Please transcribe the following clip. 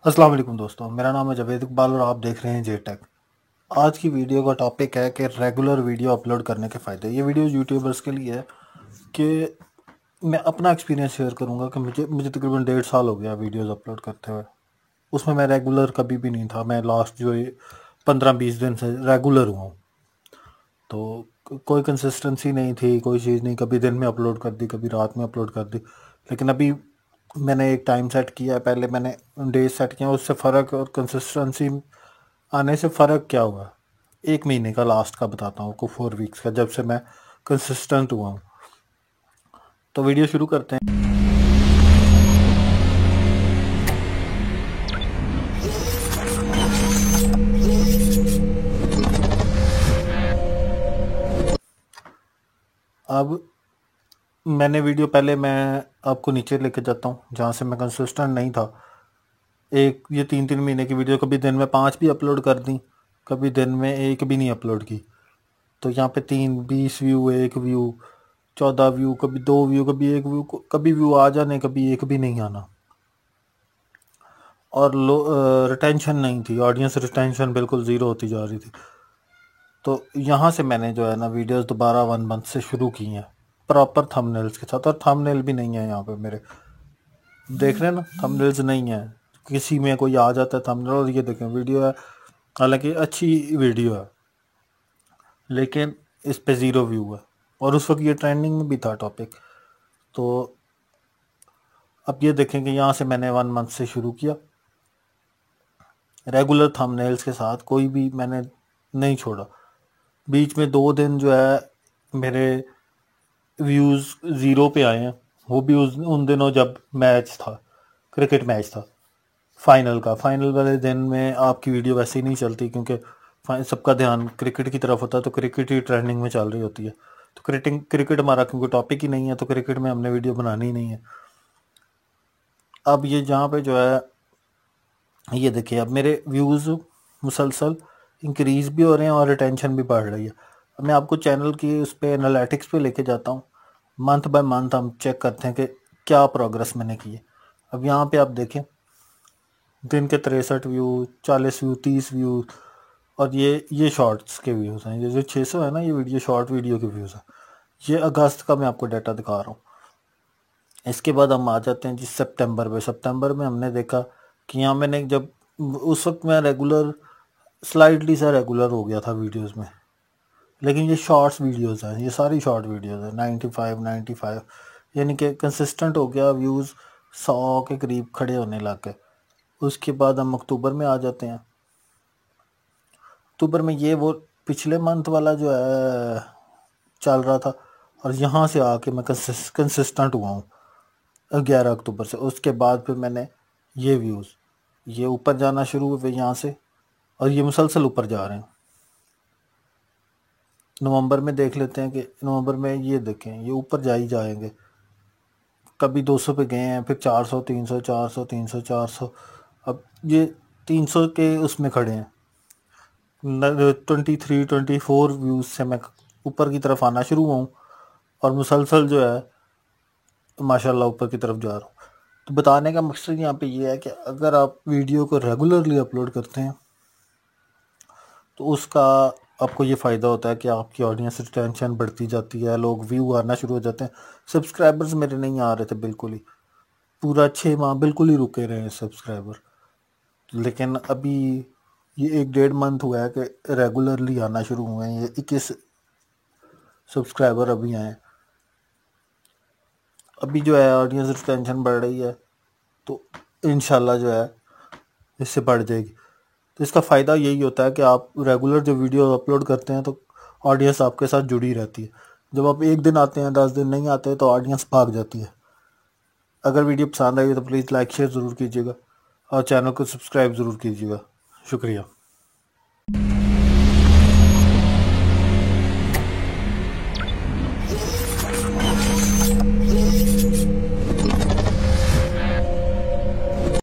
अस्सलाम वालेकुम दोस्तों, मेरा नाम है जावेद इकबाल और आप देख रहे हैं जे टेक। आज की वीडियो का टॉपिक है कि रेगुलर वीडियो अपलोड करने के फ़ायदे। ये वीडियो यूट्यूबर्स के लिए है कि मैं अपना एक्सपीरियंस शेयर करूंगा कि मुझे मुझे तकरीबन 1.5 साल हो गया वीडियोस अपलोड करते हुए। उसमें मैं रेगुलर कभी भी नहीं था। मैं लास्ट जो ये 15-20 दिन से रेगुलर हुआ हूँ। तो कोई कंसिस्टेंसी नहीं थी, कोई चीज़ नहीं। कभी दिन में अपलोड कर दी, कभी रात में अपलोड कर दी। लेकिन अभी मैंने एक टाइम सेट किया है। पहले मैंने डेज सेट किया, उससे फ़र्क और कंसिस्टेंसी आने से फ़र्क क्या हुआ। 1 महीने का लास्ट का बताता हूँ आपको, 4 वीक्स का, जब से मैं कंसिस्टेंट हुआ हूँ। तो वीडियो शुरू करते हैं। अब मैंने वीडियो पहले मैं आपको नीचे लेके जाता हूँ जहाँ से मैं कंसिस्टेंट नहीं था। ये 3-3 महीने की वीडियो कभी दिन में 5 भी अपलोड कर दी, कभी दिन में एक भी नहीं अपलोड की। तो यहाँ पे 20 व्यू, 1 व्यू, 14 व्यू, कभी 2 व्यू, कभी 1 व्यू, कभी व्यू आ जाने, कभी एक भी नहीं आना। और रिटेंशन नहीं थी, ऑडियंस रिटेंशन बिल्कुल ज़ीरो होती जा रही थी। तो यहाँ से मैंने जो है ना वीडियोस दोबारा 1 मंथ से शुरू की हैं प्रॉपर थंबनेल्स के साथ। और थंबनेल भी नहीं है यहाँ पे मेरे, देख रहे हैं ना, थंबनेल्स नहीं है। किसी में कोई आ जाता है थंबनेल और ये देखें वीडियो है, हालांकि अच्छी वीडियो है, लेकिन इस पे 0 व्यू है। और उस वक्त ये ट्रेंडिंग में भी था टॉपिक। तो अब ये देखें कि यहाँ से मैंने 1 मंथ से शुरू किया रेगुलर थंबनेल्स के साथ, कोई भी मैंने नहीं छोड़ा। बीच में 2 दिन जो है मेरे व्यूज़ 0 पे आए हैं, वो भी उन दिनों जब मैच था, क्रिकेट मैच था फाइनल वाले दिन में आपकी वीडियो वैसे ही नहीं चलती, क्योंकि सबका ध्यान क्रिकेट की तरफ होता है। तो क्रिकेट ही ट्रेंडिंग में चल रही होती है। तो क्रिकेट हमारा क्योंकि टॉपिक ही नहीं है, तो क्रिकेट में हमने वीडियो बनानी ही नहीं है। अब ये जहाँ पे जो है, ये देखिए, अब मेरे व्यूज़ मुसलसल इंक्रीज़ भी हो रहे हैं और रिटेंशन भी बढ़ रही है। अब मैं आपको चैनल की उस पर एनालिटिक्स पे लेके जाता हूँ। मंथ बाय मंथ हम चेक करते हैं कि क्या प्रोग्रेस मैंने की है। अब यहाँ पे आप देखें, दिन के 63 व्यू, 40 व्यू, 30 व्यू। और ये शॉर्ट्स के व्यूज़ हैं। ये जो 600 है ना, ये वीडियो शॉर्ट वीडियो के व्यूज़ हैं। ये अगस्त का मैं आपको डाटा दिखा रहा हूँ। इसके बाद हम आ जाते हैं जी सितंबर में हमने देखा कि यहाँ मैंने जब उस वक्त मैं रेगुलर, स्लाइडली सा रेगुलर हो गया था वीडियोस में। लेकिन ये शॉर्ट्स वीडियोस हैं, ये सारी शॉर्ट वीडियोस हैं। 95 यानी कि कंसिस्टेंट हो गया, व्यूज़ 100 के करीब खड़े होने लग गए। उसके बाद हम अक्टूबर में आ जाते हैं। अक्टूबर में ये वो पिछले मंथ वाला जो है चल रहा था, और यहाँ से आके मैं कंसिस्टेंट हुआ हूँ 11 अक्टूबर से। उसके बाद फिर मैंने ये व्यूज़ ये ऊपर जाना शुरू हुए यहाँ से, और ये मुसलसल ऊपर जा रहे हैं। नवंबर में देख लेते हैं कि नवंबर में ये देखें, ये ऊपर जा ही जाएंगे। कभी 200 पे गए हैं, फिर 400, 300, 400, 300, 400। अब ये 300 के उसमें खड़े हैं। 23-24 व्यूज़ से मैं ऊपर की तरफ आना शुरू हुआ हूँ, और मुसलसल जो है माशाल्लाह ऊपर की तरफ जा रहा हूँ। तो बताने का मकसद यहाँ पे ये है कि अगर आप वीडियो को रेगुलरली अपलोड करते हैं तो उसका आपको ये फ़ायदा होता है कि आपकी ऑडियंस रिटेंशन बढ़ती जाती है, लोग व्यू आना शुरू हो जाते हैं। सब्सक्राइबर्स मेरे नहीं आ रहे थे बिल्कुल ही, पूरा 6 माह बिल्कुल ही रुके रहे हैं सब्सक्राइबर। लेकिन अभी ये 1-1.5 मंथ हुआ है कि रेगुलरली आना शुरू हुए हैं। ये 21 सब्सक्राइबर अभी आए हैं। अभी जो है ऑडियंस रिटेंशन बढ़ रही है, तो इंशाल्लाह जो है इससे बढ़ जाएगी। तो इसका फ़ायदा यही होता है कि आप रेगुलर जो वीडियो अपलोड करते हैं तो ऑडियंस आपके साथ जुड़ी रहती है। जब आप एक दिन आते हैं, 10 दिन नहीं आते, तो ऑडियंस भाग जाती है। अगर वीडियो पसंद आई तो प्लीज़ लाइक शेयर ज़रूर कीजिएगा, और चैनल को सब्सक्राइब ज़रूर कीजिएगा। शुक्रिया।